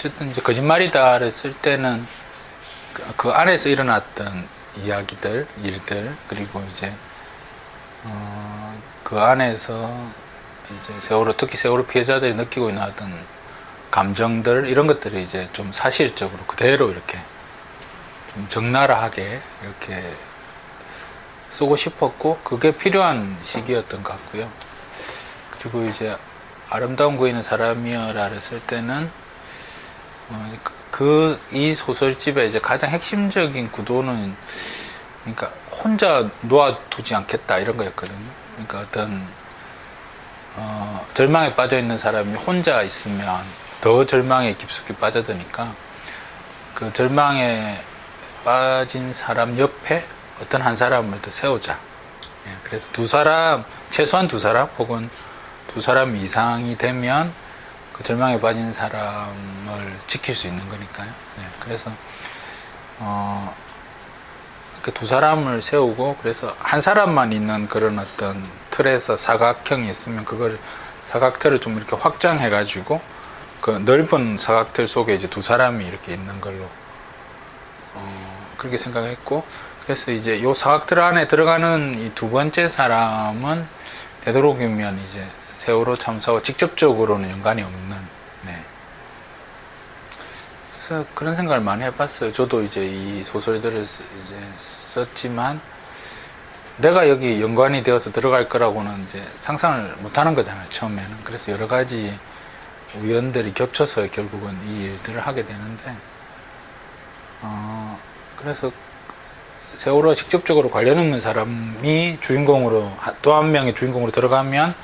어쨌든 이제 거짓말이다를 쓸 때는 그 안에서 일어났던 이야기들, 일들, 그리고 이제 그 안에서 이제 세월호, 특히 세월호 피해자들이 느끼고 있는 어떤 감정들, 이런 것들이 이제 좀 사실적으로 그대로 이렇게 좀 적나라하게 이렇게 쓰고 싶었고, 그게 필요한 시기였던 것 같고요. 그리고 이제 아름다운 구이는 사람이여라를 쓸 때는 이 소설집의 이제 가장 핵심적인 구도는, 그러니까 혼자 놓아두지 않겠다 이런 거였거든요. 그러니까 어떤 절망에 빠져 있는 사람이 혼자 있으면 더 절망에 깊숙이 빠져드니까, 그 절망에 빠진 사람 옆에 어떤 한 사람을 더 세우자. 그래서 두 사람, 최소한 두 사람 혹은 두 사람 이상이 되면 그 절망에 빠진 사람을 지킬 수 있는 거니까요. 그래서 그 두 사람을 세우고, 그래서 한 사람만 있는 그런 어떤 틀에서 사각형이 있으면 그걸 사각틀을 좀 이렇게 확장해 가지고 그 넓은 사각틀 속에 이제 두 사람이 이렇게 있는 걸로 그렇게 생각했고, 그래서 이제 요 사각틀 안에 들어가는 이 두 번째 사람은 되도록이면 이제 세월호 참사와 직접적으로는 연관이 없는, 그래서 그런 생각을 많이 해봤어요. 저도 이제 이 소설들을 이제 썼지만, 내가 여기 연관이 되어서 들어갈 거라고는 이제 상상을 못 하는 거잖아요, 처음에는. 그래서 여러 가지 우연들이 겹쳐서 결국은 이 일들을 하게 되는데, 그래서 세월호와 직접적으로 관련 없는 사람이 주인공으로, 또 한 명의 주인공으로 들어가면,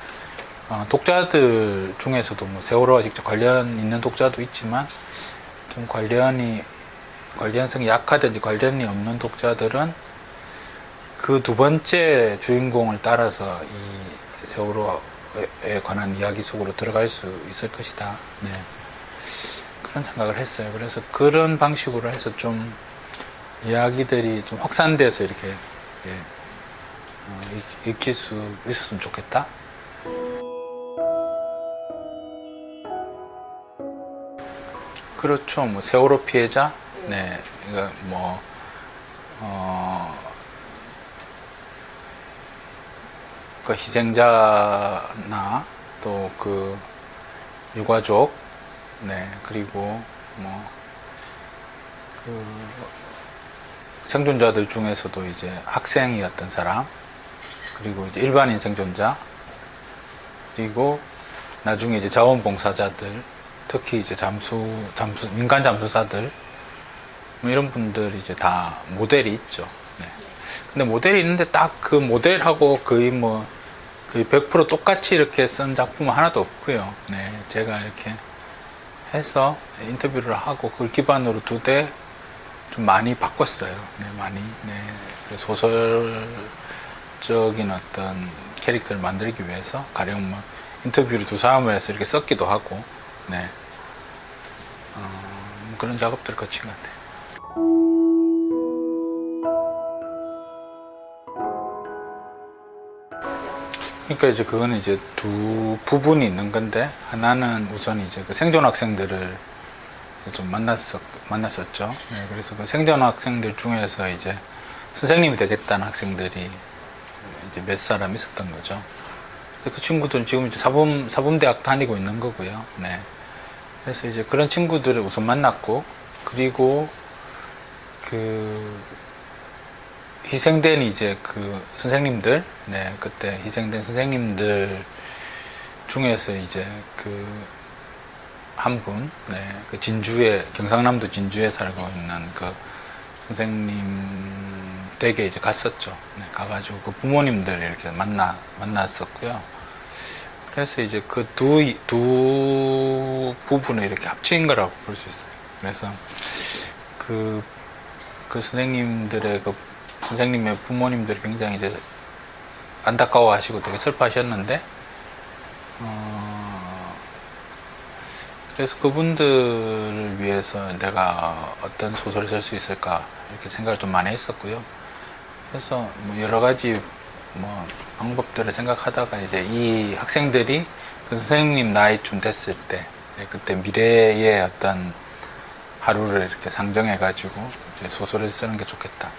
독자들 중에서도 뭐 세월호와 직접 관련 있는 독자도 있지만, 좀 관련성이 약하든지 관련이 없는 독자들은 그 두 번째 주인공을 따라서 이 세월호에 관한 이야기 속으로 들어갈 수 있을 것이다. 그런 생각을 했어요. 그래서 그런 방식으로 해서 좀 이야기들이 좀 확산돼서 이렇게 읽힐 수 있었으면 좋겠다. 그렇죠. 뭐 세월호 피해자, 그러니까 뭐 그 희생자나 또 그 유가족, 그리고 뭐 그 생존자들 중에서도 이제 학생이었던 사람, 그리고 이제 일반인 생존자, 그리고 나중에 이제 자원봉사자들, 특히 이제 민간 잠수사들, 뭐 이런 분들이 이제 다 모델이 있죠. 근데 모델이 있는데 딱 그 모델하고 거의 100% 똑같이 이렇게 쓴 작품은 하나도 없고요. 제가 이렇게 해서 인터뷰를 하고 그걸 기반으로 두되 좀 많이 바꿨어요. 많이. 그 소설적인 어떤 캐릭터를 만들기 위해서 가령 뭐 인터뷰를 두 사람을 해서 이렇게 썼기도 하고, 그런 작업들을 거친 것 같아요. 그러니까 이제 그거는 이제 두 부분이 있는 건데, 하나는 우선 이제 그 생존 학생들을 좀 만났었죠. 그래서 그 생존 학생들 중에서 이제 선생님이 되겠다는 학생들이 이제 몇 사람 있었던 거죠. 그 친구들은 지금 이제 사범대학 다니고 있는 거고요. 그래서 이제 그런 친구들을 우선 만났고, 그리고 그 희생된 이제 그 선생님들, 그때 희생된 선생님들 중에서 이제 그 한 분, 그 경상남도 진주에 살고 있는 그 선생님 댁에 이제 갔었죠. 가가지고 그 부모님들 이렇게 만났었고요. 그래서 이제 그 두 부분을 이렇게 합친 거라고 볼 수 있어요. 그래서 그 선생님의 부모님들이 굉장히 이제 안타까워하시고 되게 슬퍼하셨는데, 그래서 그분들을 위해서 내가 어떤 소설을 쓸 수 있을까 이렇게 생각을 좀 많이 했었고요. 그래서 뭐 여러 가지 뭐 방법들을 생각하다가 이제 이 학생들이 그 선생님 나이쯤 됐을 때, 그때 미래의 어떤 하루를 이렇게 상정해가지고 이제 소설을 쓰는 게 좋겠다.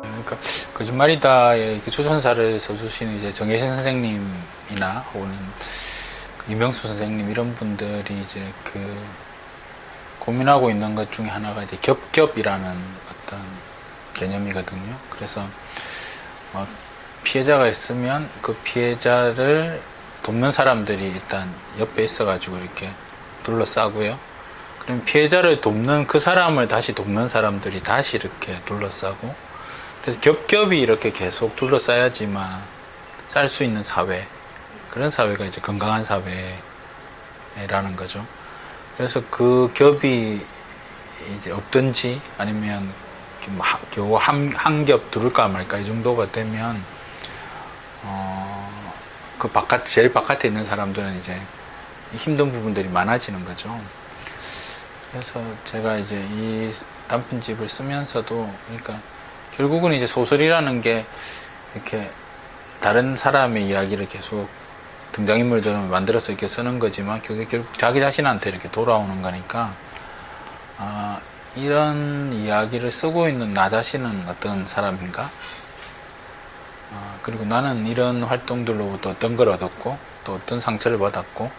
그러니까 거짓말이다의 추천사를 써주신 이제 정혜신 선생님이나 혹은 이명수 선생님 이런 분들이 이제 그 고민하고 있는 것 중에 하나가 이제 겹겹이라는 어떤 개념이거든요. 그래서 피해자가 있으면 그 피해자를 돕는 사람들이 일단 옆에 있어가지고 이렇게 둘러싸고요. 그럼 피해자를 돕는 그 사람을 다시 돕는 사람들이 다시 이렇게 둘러싸고, 그래서 겹겹이 이렇게 계속 둘러싸야지만 살 수 있는 사회, 그런 사회가 이제 건강한 사회라는 거죠. 그래서 그 겹이 이제 없든지 아니면 겨우 한 겹 두를까 말까 이 정도가 되면 그 제일 바깥에 있는 사람들은 이제 힘든 부분들이 많아지는 거죠. 그래서 제가 이제 이 단편집을 쓰면서도, 그러니까 결국은 이제 소설이라는 게 이렇게 다른 사람의 이야기를 계속 등장인물들을 만들어서 이렇게 쓰는 거지만 그게 결국 자기 자신한테 이렇게 돌아오는 거니까, 이런 이야기를 쓰고 있는 나 자신은 어떤 사람인가? 그리고 나는 이런 활동들로부터 어떤 걸 얻었고 또 어떤 상처를 받았고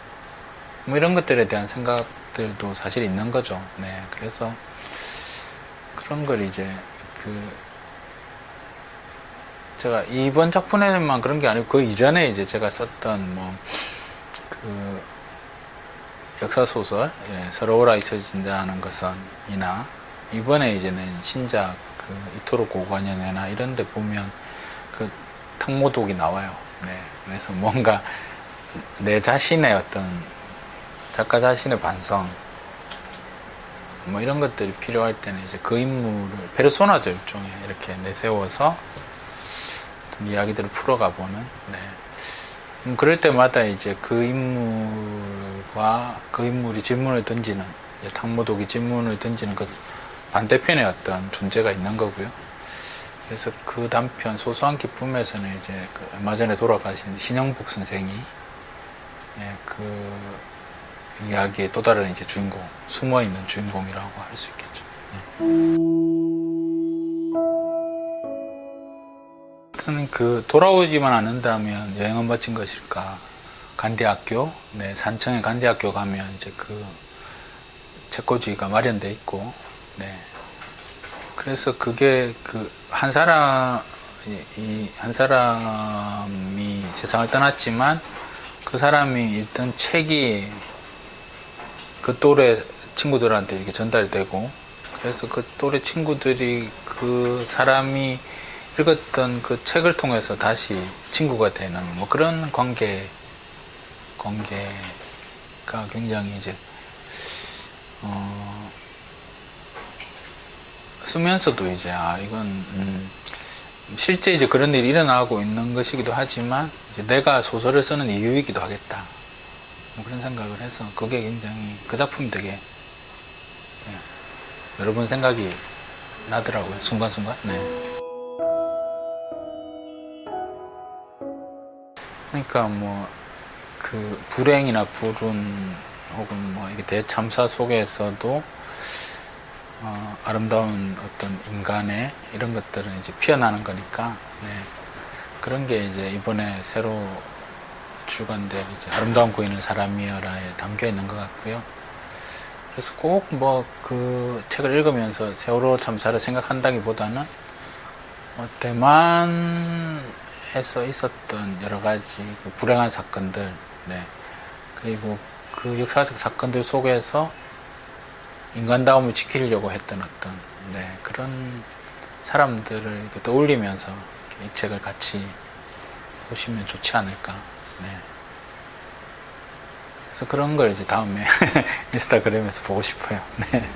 뭐 이런 것들에 대한 생각들도 사실 있는 거죠. 네, 그래서 그런 걸 이제 제가 이번 작품에만 그런 게 아니고 그 이전에 이제 제가 썼던 역사 소설, 서러워라 잊혀진다는 것은이나 이번에 이제는 신작 이토록 고관여내나 이런 데 보면 탕모독이 나와요. 네. 그래서 뭔가 내 자신의 어떤 작가 자신의 반성 뭐 이런 것들이 필요할 때는 이제 그 인물을 페르소나죠, 일종의 이렇게 내세워서 어떤 이야기들을 풀어가 보는. 네. 그럴 때마다 이제 그 인물과 그 인물이 질문을 던지는, 탕모독이 질문을 던지는 그 반대편의 어떤 존재가 있는 거고요. 그래서 그 단편 소소한 기쁨에서는 이제 얼마 전에 돌아가신 신영복 선생이 그 이야기의 또 다른 이제 주인공, 숨어 있는 주인공이라고 할 수 있겠죠. 그 돌아오지만 않는다면 여행은 멋진 것일까? 간디학교, 네, 산청에 간디학교 가면 이제 그 책꽂이가 마련돼 있고, 네. 그래서 그게 한 사람이 세상을 떠났지만 그 사람이 읽던 책이 그 또래 친구들한테 이렇게 전달되고, 그래서 그 또래 친구들이 그 사람이 읽었던 그 책을 통해서 다시 친구가 되는 뭐 그런 관계가 굉장히 이제 쓰면서도 이제 이건 실제 이제 그런 일이 일어나고 있는 것이기도 하지만 이제 내가 소설을 쓰는 이유이기도 하겠다, 뭐 그런 생각을 해서 그게 굉장히 그 작품이 되게 여러 번 생각이 나더라고요, 순간순간. 네. 그러니까 뭐 그 불행이나 불운 혹은 뭐 이게 대참사 속에서도 아름다운 어떤 인간의 이런 것들은 이제 피어나는 거니까, 네. 그런 게 이제 이번에 새로 출간된 이제 아름다운 고인은 사람이여라에 담겨 있는 것 같고요. 그래서 꼭 뭐 그 책을 읽으면서 세월호 참사를 생각한다기보다는 대만에서 있었던 여러 가지 불행한 사건들, 네. 그리고 그 역사적 사건들 속에서 인간다움을 지키려고 했던 어떤 그런 사람들을 떠올리면서 이 책을 같이 보시면 좋지 않을까. 네. 그래서 그런 걸 이제 다음에 인스타그램에서 보고 싶어요. 네.